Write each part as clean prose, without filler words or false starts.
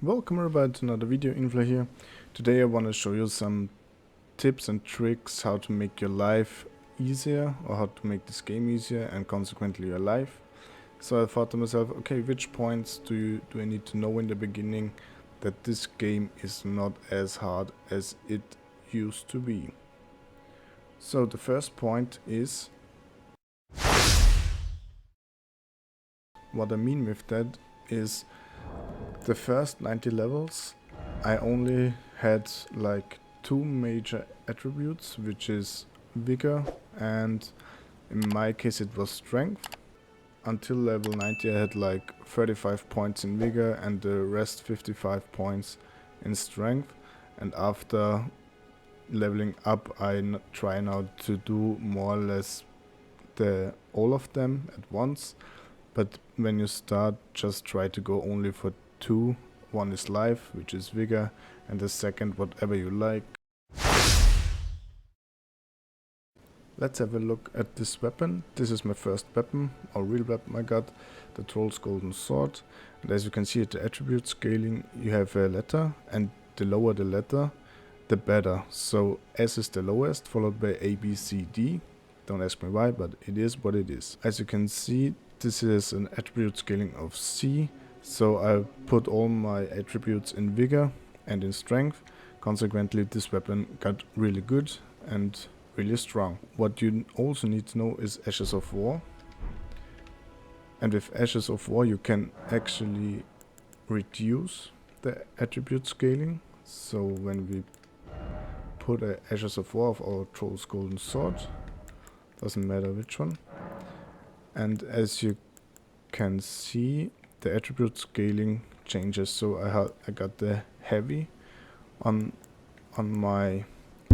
Welcome everybody to another video. Infla here. Today I want to show you some tips and tricks how to make your life easier, or how to make this game easier and consequently your life. So I thought to myself, okay, which points do I need to know in the beginning that this game is not as hard as it used to be. So the first point is, what I mean with that is, the first 90 levels I only had like two major attributes, which is vigor and in my case it was strength. Until level 90 I had like 35 points in vigor and the rest 55 points in strength, and after leveling up I try now to do more or less all of them at once. But when you start, just try to go only for two. One is life, which is vigor, and the second whatever you like. Let's have a look at this weapon. This is my first weapon, or real weapon I got, the Troll's Golden Sword. And as you can see at the attribute scaling, you have a letter, and the lower the letter, the better. So S is the lowest, followed by A, B, C, D. Don't ask me why, but it is what it is. As you can see, this is an attribute scaling of C, so I put all my attributes in vigor and in strength. Consequently, this weapon got really good and really strong. What you also need to know is Ashes of War. And with Ashes of War you can actually reduce the attribute scaling. So when we put a Ashes of War of our Troll's Golden Sword, doesn't matter which one, and as you can see, the attribute scaling changes. So I got the heavy on my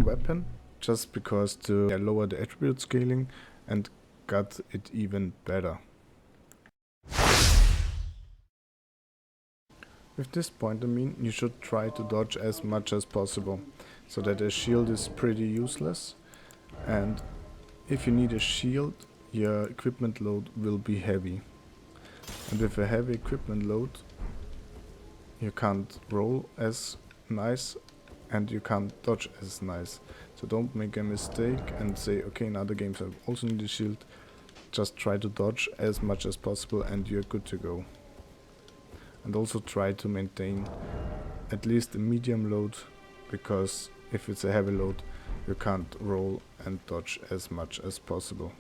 weapon, just because to lower the attribute scaling, and got it even better. With this point I mean you should try to dodge as much as possible, so that a shield is pretty useless. And if you need a shield, your equipment load will be heavy. And with a heavy equipment load, you can't roll as nice and you can't dodge as nice. So don't make a mistake and say, okay, in other games I also need a shield. Just try to dodge as much as possible and you're good to go. And also try to maintain at least a medium load, because if it's a heavy load, you can't roll and dodge as much as possible.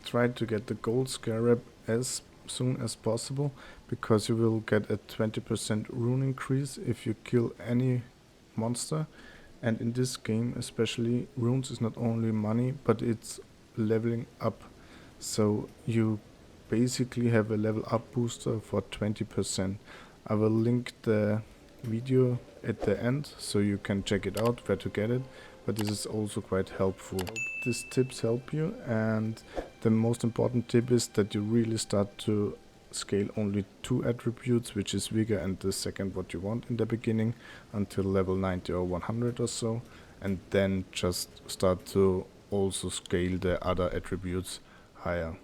Try to get the gold scarab as soon as possible, because you will get a 20% rune increase if you kill any monster. And in this game especially, runes is not only money, but it's leveling up. So you basically have a level up booster for 20%. I will link the video at the end so you can check it out where to get it, but this is also quite helpful. These tips help you, and the most important tip is that you really start to scale only two attributes, which is vigor and the second what you want in the beginning, until level 90 or 100 or so, and then just start to also scale the other attributes higher.